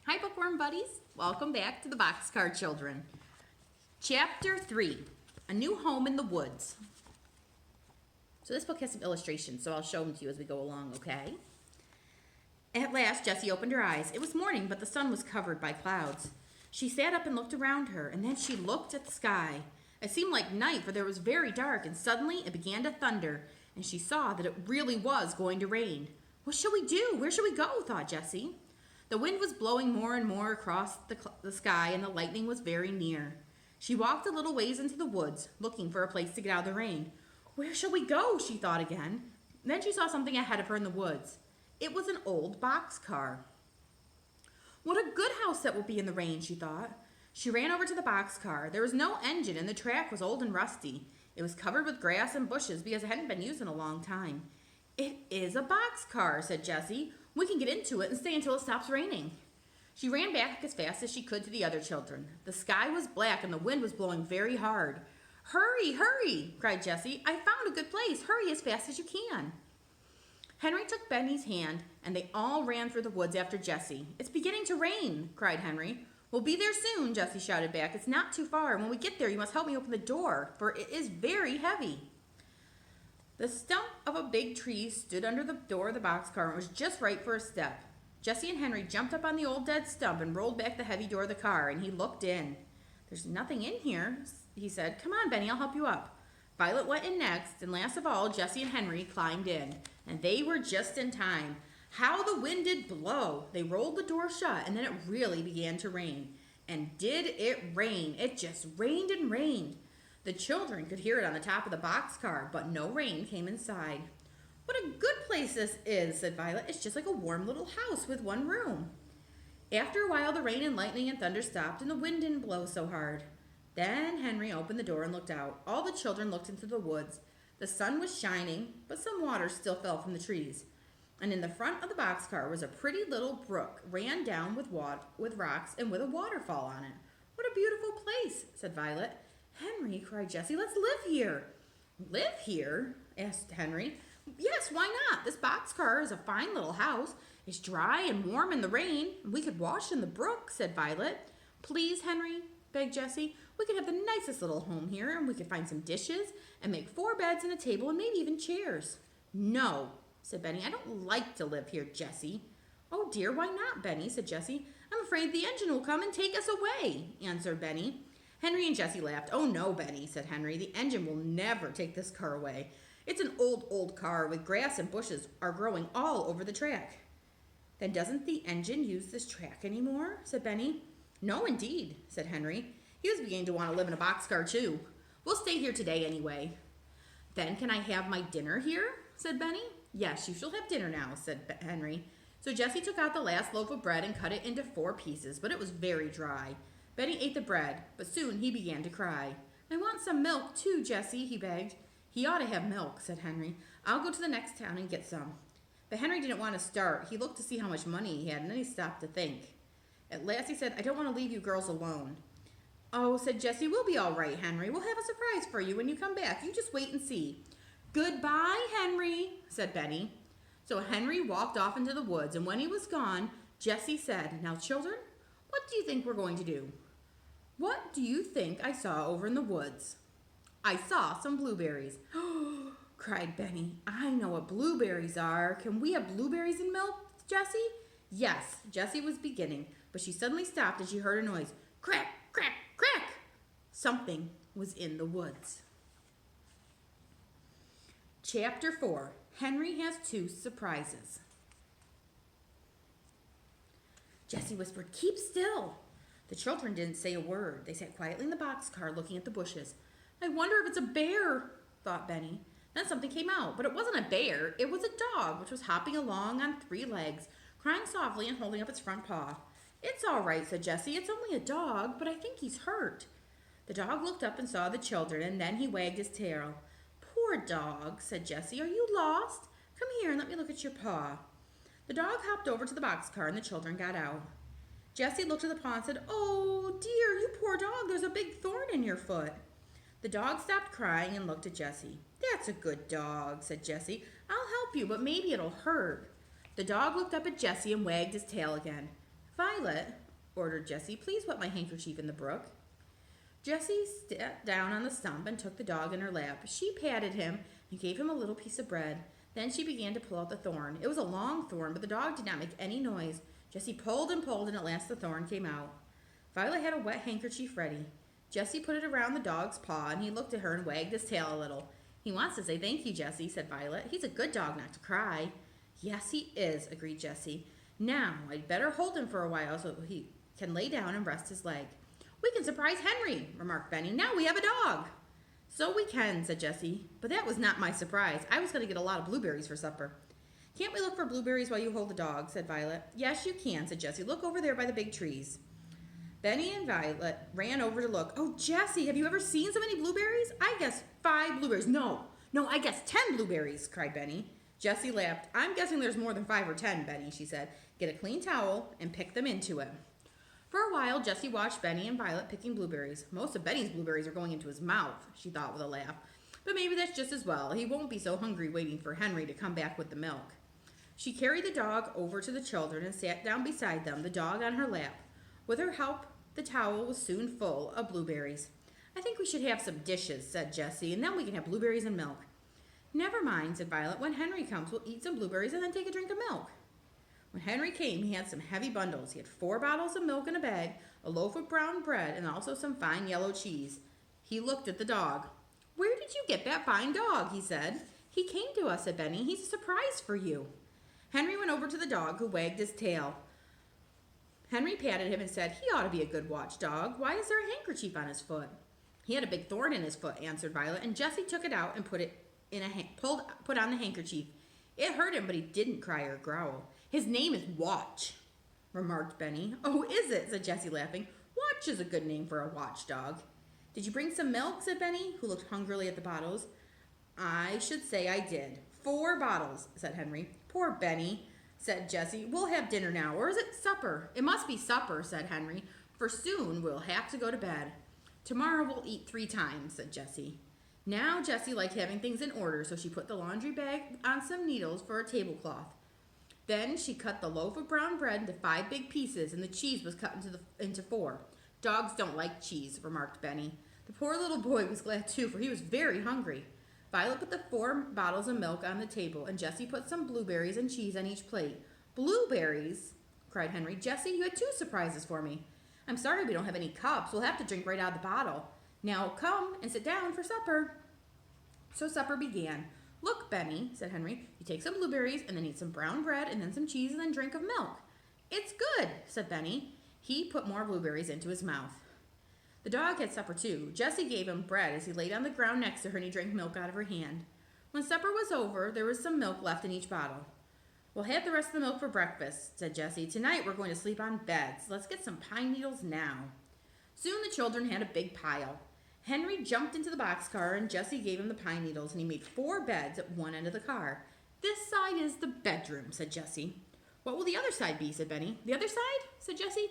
Hi, Bookworm buddies. Welcome back to the Boxcar Children. Chapter 3, A New Home in the Woods. So this book has some illustrations, so I'll show them to you as we go along, okay? At last, Jessie opened her eyes. It was morning, but the sun was covered by clouds. She sat up and looked around her, and then she looked at the sky. It seemed like night, for it was very dark, and suddenly it began to thunder, and she saw that it really was going to rain. What shall we do? Where shall we go? Thought Jessie. The wind was blowing more and more across the sky, and the lightning was very near. She walked a little ways into the woods, looking for a place to get out of the rain. Where shall we go? She thought again. Then she saw something ahead of her in the woods. It was an old boxcar. What a good house that will be in the rain, she thought. She ran over to the boxcar. There was no engine, and the track was old and rusty. It was covered with grass and bushes because it hadn't been used in a long time. It is a boxcar, said Jessie. We can get into it and stay until it stops raining. She ran back as fast as she could to the other children. The sky was black and the wind was blowing very hard. Hurry, hurry, cried Jessie. I found a good place. Hurry as fast as you can. Henry took Benny's hand, and they all ran through the woods after Jessie. It's beginning to rain, cried Henry. We'll be there soon, Jessie shouted back. It's not too far, and when we get there, you must help me open the door, for it is very heavy. The stump of a big tree stood under the door of the boxcar and was just right for a step. Jessie and Henry jumped up on the old dead stump and rolled back the heavy door of the car, and he looked in. There's nothing in here, he said. Come on, Benny, I'll help you up. Violet went in next, and last of all, Jessie and Henry climbed in, and they were just in time. How the wind did blow! They rolled the door shut, and then it really began to rain. And did it rain? It just rained and rained. The children could hear it on the top of the boxcar, but no rain came inside. What a good place this is, said Violet. It's just like a warm little house with one room. After a while, the rain and lightning and thunder stopped, and the wind didn't blow so hard. Then Henry opened the door and looked out. All the children looked into the woods. The sun was shining, but some water still fell from the trees. And in the front of the boxcar was a pretty little brook, ran down with rocks and with a waterfall on it. What a beautiful place, said Violet. Henry, cried Jessie, let's live here. Live here? Asked Henry. Yes, why not? This boxcar is a fine little house. It's dry and warm in the rain. We could wash in the brook, said Violet. Please, Henry, begged Jessie. We could have the nicest little home here, and we could find some dishes and make 4 beds and a table and maybe even chairs. No, said Benny. I don't like to live here, Jessie. Oh, dear, why not, Benny, said Jessie. I'm afraid the engine will come and take us away, answered Benny. Henry and Jessie laughed. Oh, no, Benny, said Henry. The engine will never take this car away. It's an old car with grass and bushes are growing all over the track. Then doesn't the engine use this track anymore? Said Benny. No, indeed, said Henry. He was beginning to want to live in a boxcar, too. We'll stay here today anyway. Then can I have my dinner here? Said Benny. Yes, you shall have dinner now, said Henry. So Jessie took out the last loaf of bread and cut it into 4 pieces, but it was very dry. Benny ate the bread, but soon he began to cry. I want some milk, too, Jessie, he begged. He ought to have milk, said Henry. I'll go to the next town and get some. But Henry didn't want to start. He looked to see how much money he had, and then he stopped to think. At last he said, I don't want to leave you girls alone. Oh, said Jessie, we'll be all right, Henry. We'll have a surprise for you when you come back. You just wait and see. Goodbye, Henry, said Benny. So Henry walked off into the woods, and when he was gone, Jessie said, Now, children, what do you think we're going to do? What do you think I saw over in the woods? I saw some blueberries. Cried Benny. I know what blueberries are. Can we have blueberries in milk, Jessie? Yes, Jessie was beginning, but she suddenly stopped as she heard a noise. Crack, crack, crack! Something was in the woods. Chapter 4. Henry has 2 surprises. Jessie whispered, Keep still. The children didn't say a word. They sat quietly in the boxcar looking at the bushes. I wonder if it's a bear, thought Benny. Then something came out, but it wasn't a bear. It was a dog, which was hopping along on 3 legs, crying softly and holding up its front paw. It's all right, said Jessie. It's only a dog, but I think he's hurt. The dog looked up and saw the children, and then he wagged his tail. Poor dog, said Jessie. Are you lost? Come here and let me look at your paw. The dog hopped over to the boxcar, and the children got out. Jessie looked at the paw and said, Oh, dear, you poor dog. There's a big thorn in your foot. The dog stopped crying and looked at Jessie. That's a good dog, said Jessie. I'll help you, but maybe it'll hurt. The dog looked up at Jessie and wagged his tail again. Violet, ordered Jessie, please wet my handkerchief in the brook. Jessie sat down on the stump and took the dog in her lap. She patted him and gave him a little piece of bread. Then she began to pull out the thorn. It was a long thorn, but the dog did not make any noise. Jessie pulled and pulled, and at last the thorn came out. Violet had a wet handkerchief ready. Jessie put it around the dog's paw, and he looked at her and wagged his tail a little. He wants to say thank you, Jessie, said Violet. He's a good dog not to cry. Yes, he is, agreed Jessie. Now, I'd better hold him for a while so he can lay down and rest his leg. We can surprise Henry, remarked Benny. Now we have a dog. So we can, said Jessie. But that was not my surprise. I was going to get a lot of blueberries for supper. Can't we look for blueberries while you hold the dog, said Violet. Yes, you can, said Jessie. Look over there by the big trees. Benny and Violet ran over to look. Oh, Jessie, have you ever seen so many blueberries? I guess 5 blueberries. No, I guess 10 blueberries, cried Benny. Jessie laughed. I'm guessing there's more than 5 or 10, Benny, she said. Get a clean towel and pick them into it. For a while, Jessie watched Benny and Violet picking blueberries. Most of Benny's blueberries are going into his mouth, she thought with a laugh. But maybe that's just as well. He won't be so hungry waiting for Henry to come back with the milk. She carried the dog over to the children and sat down beside them, the dog on her lap. With her help, the towel was soon full of blueberries. I think we should have some dishes, said Jessie, and then we can have blueberries and milk. Never mind, said Violet. When Henry comes, we'll eat some blueberries and then take a drink of milk. When Henry came, he had some heavy bundles. He had 4 bottles of milk in a bag, a loaf of brown bread, and also some fine yellow cheese. He looked at the dog. Where did you get that fine dog? He said. He came to us, said Benny. He's a surprise for you. Henry went over to the dog, who wagged his tail. Henry patted him and said, he ought to be a good watchdog. Why is there a handkerchief on his foot? He had a big thorn in his foot, answered Violet, and Jessie took it out and put on the handkerchief. It hurt him, but he didn't cry or growl. His name is Watch, remarked Benny. Oh, is it? Said Jessie, laughing. Watch is a good name for a watchdog. Did you bring some milk? Said Benny, who looked hungrily at the bottles. I should say I did. 4 bottles, said Henry. Poor Benny, said Jessie. We'll have dinner now, or is it supper? It must be supper, said Henry, for soon we'll have to go to bed. Tomorrow we'll eat 3 times, said Jessie. Now Jessie liked having things in order, so she put the laundry bag on some needles for a tablecloth. Then she cut the loaf of brown bread into 5 big pieces, and the cheese was cut into 4. Dogs don't like cheese, remarked Benny. The poor little boy was glad too, for he was very hungry. Violet put the 4 bottles of milk on the table, and Jessie put some blueberries and cheese on each plate. Blueberries? Cried Henry. Jessie, you had 2 surprises for me. I'm sorry we don't have any cups. We'll have to drink right out of the bottle. Now come and sit down for supper. So supper began. Look, Benny, said Henry, you take some blueberries and then eat some brown bread and then some cheese and then drink of milk. It's good, said Benny. He put more blueberries into his mouth. The dog had supper too. Jessie gave him bread as he laid on the ground next to her and he drank milk out of her hand. When supper was over, there was some milk left in each bottle. We'll have the rest of the milk for breakfast, said Jessie. Tonight we're going to sleep on beds. Let's get some pine needles now. Soon the children had a big pile. Henry jumped into the boxcar and Jessie gave him the pine needles and he made 4 beds at one end of the car. This side is the bedroom, said Jessie. What will the other side be, said Benny. The other side, said Jessie.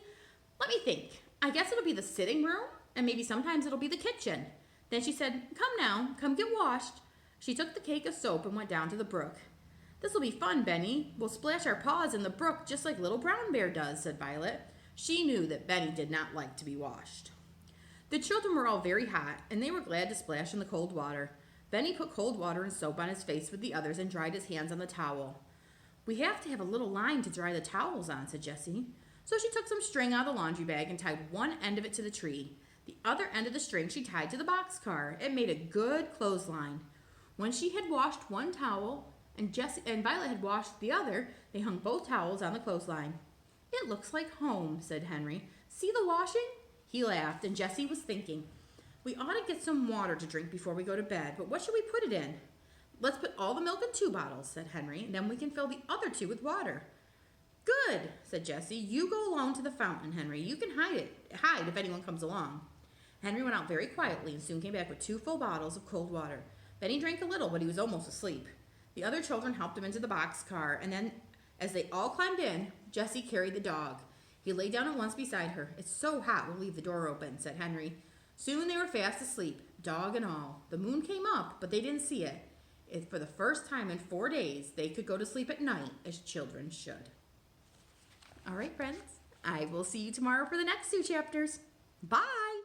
Let me think. I guess it'll be the sitting room and maybe sometimes it'll be the kitchen. Then she said, come now, come get washed. She took the cake of soap and went down to the brook. This'll be fun, Benny. We'll splash our paws in the brook just like little Brown Bear does, said Violet. She knew that Benny did not like to be washed. The children were all very hot, and they were glad to splash in the cold water. Benny put cold water and soap on his face with the others and dried his hands on the towel. We have to have a little line to dry the towels on, said Jessie. So she took some string out of the laundry bag and tied one end of it to the tree. The other end of the string she tied to the boxcar. It made a good clothesline. When she had washed one towel and Violet had washed the other, they hung both towels on the clothesline. It looks like home, said Henry. See the washing? He laughed, and Jessie was thinking, we ought to get some water to drink before we go to bed, but what should we put it in? Let's put all the milk in 2 bottles, said Henry, and then we can fill the other 2 with water. Good, said Jessie. You go alone to the fountain, Henry. You can hide if anyone comes along. Henry went out very quietly and soon came back with 2 full bottles of cold water. Benny drank a little, but he was almost asleep. The other children helped him into the boxcar, and then, as they all climbed in, Jessie carried the dog. He lay down at once beside her. It's so hot, we'll leave the door open, said Henry. Soon they were fast asleep, dog and all. The moon came up, but they didn't see it. For the first time in 4 days, they could go to sleep at night as children should. All right, friends, I will see you tomorrow for the next 2 chapters. Bye!